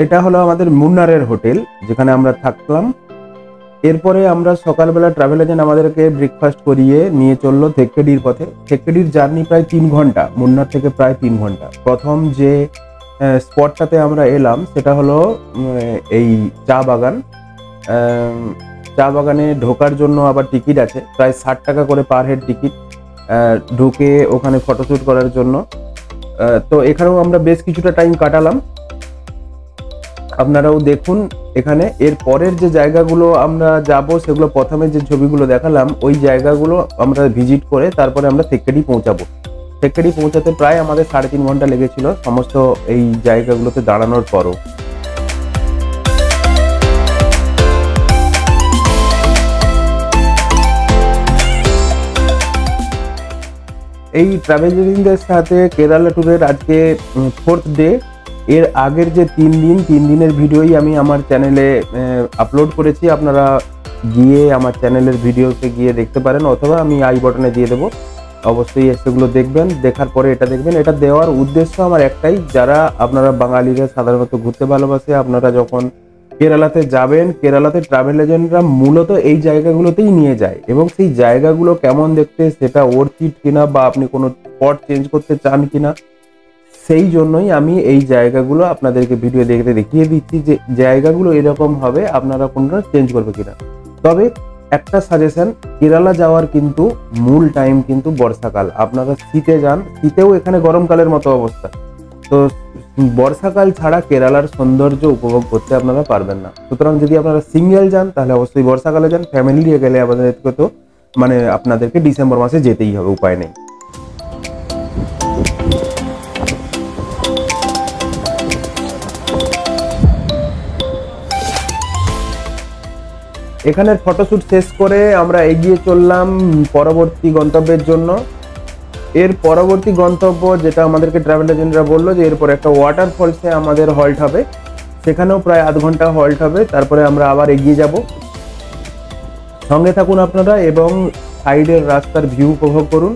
এটা হলো আমাদের মুন্নারের হোটেল, যেখানে আমরা থাকলাম। এরপরে আমরা সকালবেলা ট্রাভেল এজেন্ট আমাদেরকে ব্রেকফাস্ট করিয়ে নিয়ে চললো থেক্কেডির পথে। থেক্কেডির জার্নি প্রায় 3 ঘন্টা, মুন্নার থেকে প্রায় 3 ঘন্টা। প্রথম যে স্পটটাতে আমরা এলাম সেটা হলো এই চা বাগান। চা বাগানে ঢোকার জন্য আবার টিকিট আছে, প্রায় 60 টাকা করে পার হেড টিকিট, ঢুকে ওখানে ফটোশ্যুট করার জন্য। তো এখানেও আমরা বেশ কিছুটা টাইম কাটালাম, আপনারাও দেখুন এখানে। এর পরের যে জায়গাগুলো আমরা যাব সেগুলো প্রথমে যে ছবিগুলো দেখালাম ওই জায়গাগুলো আমরা ভিজিট করে তারপরে আমরা থেক্কেডি পৌঁছাবো। থেক্কেডি পৌঁছাতে প্রায় আমাদের 3.5 ঘন্টা লেগেছিল সমস্ত এই জায়গাগুলোতে দাঁড়ানোর পরও। এই ট্রাভেল এজেন্টদের সাথে কেরালা ট্যুরের আজকে 4th ডে। এর আগের যে 3 দিনের ভিডিওই আমি আমার চ্যানেলে আপলোড করেছি, আপনারা গিয়ে আমার চ্যানেলের ভিডিওতে গিয়ে দেখতে পারেন, অথবা আমি আই বটনে দিয়ে দেবো, অবশ্যই সেগুলো দেখবেন। দেখার পরে এটা দেখবেন। এটা দেওয়ার উদ্দেশ্য আমার একটাই, যারা আপনারা বাঙালিরা সাধারণত ঘুরতে ভালোবাসে, আপনারা যখন কেরালাতে যাবেন, কেরালাতে ট্রাভেল এজেন্টরা মূলত এই জায়গাগুলোতেই নিয়ে যায়, এবং সেই জায়গাগুলো কেমন দেখতে, সেটা ওরচিট কিনা বা আপনি কোনো স্পট চেঞ্জ করতে চান কিনা, সেই জন্যই আমি এই জায়গাগুলো আপনাদেরকে ভিডিও দেখতে দেখিয়ে দিচ্ছি যে জায়গাগুলো এরকম হবে, আপনারা কোনটা চেঞ্জ করবে কিনা। তবে একটা সাজেশন, কেরালা যাওয়ার কিন্তু মূল টাইম কিন্তু বর্ষাকাল। আপনারা শীতে যান, শীতেও এখানে গরমকালের মতো অবস্থা, তো বর্ষাকাল ছাড়া কেরালার সৌন্দর্য উপভোগ করতে আপনারা পারবেন না। সুতরাং যদি আপনারা সিঙ্গেল যান তাহলে অবশ্যই বর্ষাকালে যান, ফ্যামিলি নিয়ে গেলে আমাদেরকে তো আপনাদেরকে ডিসেম্বর মাসে যেতেই হবে, উপায় নেই। এখানের ফটোশ্যুট শেষ করে আমরা এগিয়ে চললাম পরবর্তী গন্তব্যের জন্য। এর পরবর্তী গন্তব্য যেটা আমাদেরকে ট্রাভেল এজেন্টরা বললো যে এরপর একটা ওয়াটারফলসে আমাদের হল্ট হবে, সেখানেও প্রায় আধ ঘন্টা হল্ট হবে, তারপরে আমরা আবার এগিয়ে যাব। সঙ্গে থাকুন আপনারা এবং সাইডের রাস্তার ভিউ উপভোগ করুন।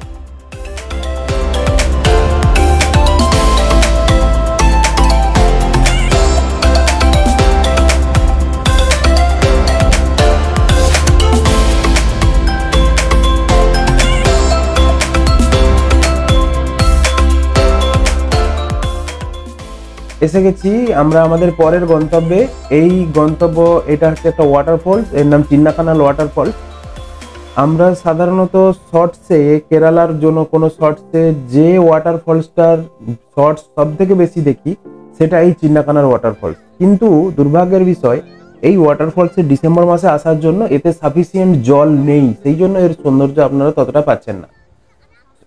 এসে গেছি আমরা আমাদের পরের গন্তব্যে। এই গন্তব্য এটা হচ্ছে একটা ওয়াটারফলস, এর নাম চিন্নাকানাল ওয়াটারফলস। আমরা সাধারণত শর্টসে, কেরালার জন্য কোনো শর্টসে যে ওয়াটারফলসটার শর্টস সব থেকে বেশি দেখি সেটা এই চিন্নাকানাল ওয়াটারফলস। কিন্তু দুর্ভাগ্যের বিষয়, এই ওয়াটারফলসে ডিসেম্বর মাসে আসার জন্য এতে সাফিসিয়েন্ট জল নেই, সেই জন্য এর সৌন্দর্য আপনারা ততটা পাচ্ছেন না।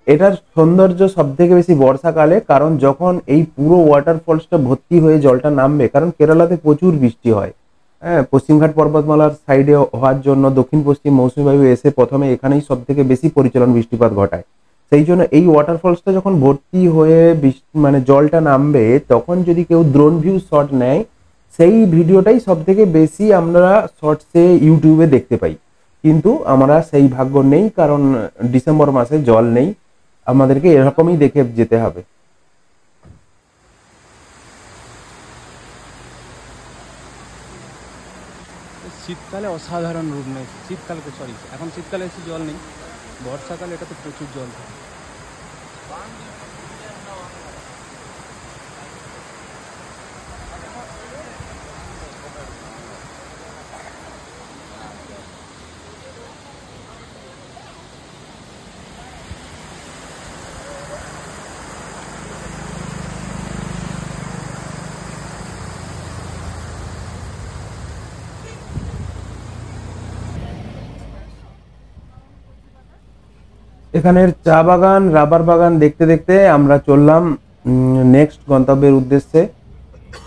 এটার সৌন্দর্য সব থেকে বেশি বর্ষাকালে, কারণ যখন এই পুরো ওয়াটারফলসটা ভর্তি হয়ে জলটা নামবে, কারণ কেরালাতে প্রচুর বৃষ্টি হয়, হ্যাঁ, পশ্চিমঘাট পর্বতমালার সাইডে হওয়ার জন্য দক্ষিণ পশ্চিম মৌসুমী বায়ু এসে প্রথমে এখানেই সব থেকে বেশি পরিচলন বৃষ্টিপাত ঘটায়। সেই জন্য এই ওয়াটারফলসটা যখন ভর্তি হয়ে জলটা নামবে, তখন যদি কেউ ড্রোন ভিউ শট নেয়, সেই ভিডিওটাই সব থেকে বেশি আমরা শর্টসে ইউটিউবে দেখতে পাই। কিন্তু আমরা সেই ভাগ্য নেই, কারণ ডিসেম্বর মাসে জল নেই, আমাদেরকে এরকমই দেখে যেতে হবে। শীতকালে অসাধারণ রূপ নেই, শীতকালে সরি এখন শীতকালে এসে জল নেই, বর্ষাকালে এটা তো প্রচুর জল থাকে। এখানের চা বাগান, রাবার বাগান দেখতে দেখতে আমরা চললাম নেক্সট গন্তব্যের উদ্দেশ্যে।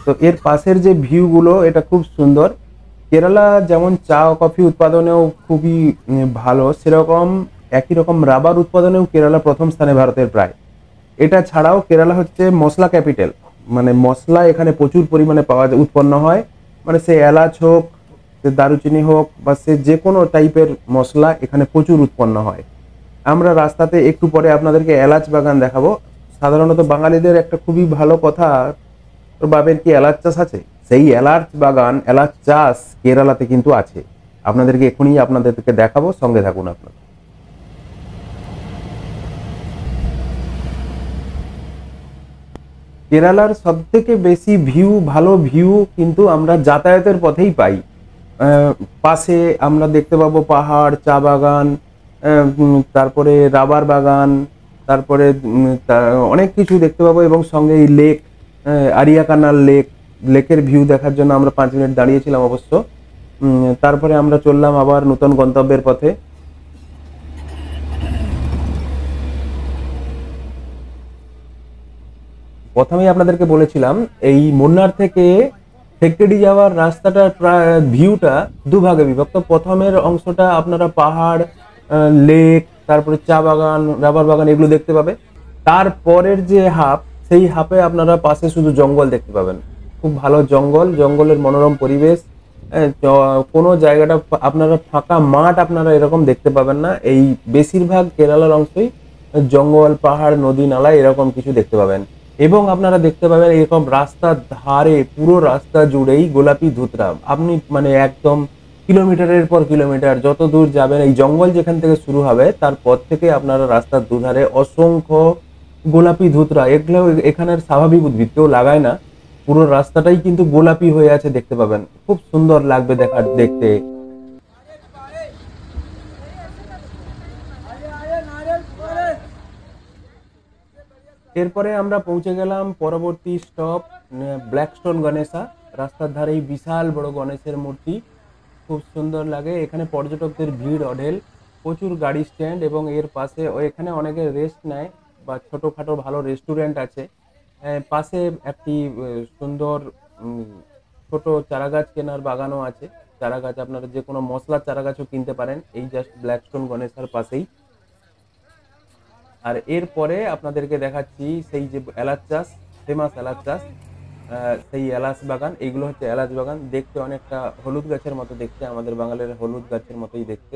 তো এর পাশের যে ভিউগুলো, এটা খুব সুন্দর। কেরালা যেমন চা ও কফি উৎপাদনেও খুবই ভালো, সেরকম একই রকম রাবার উৎপাদনেও কেরালা প্রথম স্থানে ভারতের প্রায়। এটা ছাড়াও কেরালা হচ্ছে মশলা ক্যাপিটাল, মশলা এখানে প্রচুর পরিমাণে উৎপন্ন হয়, সে এলাচ হোক, সে দারুচিনি হোক, বা সে যে কোনো টাইপের মশলা এখানে প্রচুর উৎপন্ন হয়। আমরা রাস্তাতে একটু পরে আপনাদেরকে এলাচ বাগান দেখাবো। সাধারণত বাঙালিদের একটা খুবই ভালো কথা, তো ভাবেন কি এলাচ চাষ আছে, সেই এলাচ বাগান, এলাচ চাষ কেরালাতে কিন্তু আছে। আপনাদেরকে এখনই আপনাদেরকে দেখাবো, সঙ্গে থাকুন আপনারা। কেরালার সব থেকে বেশি ভিউ, ভালো ভিউ কিন্তু আমরা যাতায়াতের পথেই পাই। পাশে আমরা দেখতে পাবো পাহাড়, চা বাগান, তারপরে রাবার বাগান, তারপরে অনেক কিছু দেখতে পাবো এবং সঙ্গে এই লেক, আরিয়াকানাল লেক, লেকের ভিউ দেখার জন্য আমরা 5 মিনিট দাঁড়িয়েছিলাম অবশ্য। তারপরে আমরা চললাম আবার নতুন গন্তব্যের পথে। প্রথমেই আপনাদেরকে বলেছিলাম এই মুন্নার থেকে থেক্কেডি যাওয়ার রাস্তাটা ভিউটা দুভাগে বিভক্ত। প্রথমের অংশটা আপনারা পাহাড়, লেক, তারপরে চা বাগান, রাবার বাগান এগুলো দেখতে পাবে। তারপরের যে হাফ, সেই হাফে আপনারা পাশে শুধু জঙ্গল দেখতে পাবেন। খুব ভালো জঙ্গল, জঙ্গলের মনোরম পরিবেশ। কোনো জায়গাটা আপনারা ফাঁকা মাঠ আপনারা এরকম দেখতে পাবেন না। এই বেশিরভাগ কেরালার অংশই জঙ্গল, পাহাড়, নদী, নালা এরকম কিছু দেখতে পাবেন। এবং আপনারা দেখতে পাবেন এরকম রাস্তার ধারে পুরো রাস্তা জুড়েই গোলাপি ধুতরা। আপনি মানে একদম কিলোমিটারের পর কিলোমিটার যত দূর যাবেন, এই জঙ্গল যেখান থেকে শুরু হবে তারপর থেকে আপনারা রাস্তার দুধারে অসংখ্য গোলাপি ধুতরা। এগুলো এখানের স্বাভাবিক উদ্ভিদ, কেউ লাগায় না। পুরো রাস্তাটাই কিন্তু গোলাপি হয়ে আছে, দেখতে পাবেন। খুব সুন্দর লাগবে দেখতে। এরপরে আমরা পৌঁছে গেলাম পরবর্তী স্টপ ব্ল্যাকস্টোন গণেশা। রাস্তার ধারেই বিশাল বড় গণেশের মূর্তি, খুব সুন্দর লাগে। এখানে পর্যটকদের ভিড় অঢেল, প্রচুর গাড়ি স্ট্যান্ড এবং এর পাশে এখানে অনেকে রেস্ট নেয় বা ছোটোখাটো ভালো রেস্টুরেন্ট আছে। পাশে একটি সুন্দর ছোট চারাগাছ কেনার বাগানও আছে। চারাগাছ আপনারা যে কোনো মশলার চারাগাছও কিনতে পারেন এই জাস্ট ব্ল্যাকস্টোন গণেশার পাশেই। আর এরপরে আপনাদেরকে দেখাচ্ছি সেই যে এলাচ চাষ, ফেমাস এলাচ চাষ, সেই এলাচ বাগান। এইগুলো হচ্ছে এলাচ বাগান। দেখতে অনেকটা হলুদ গাছের মতো দেখতে, আমাদের বাঙালির হলুদ গাছের মতোই দেখতে।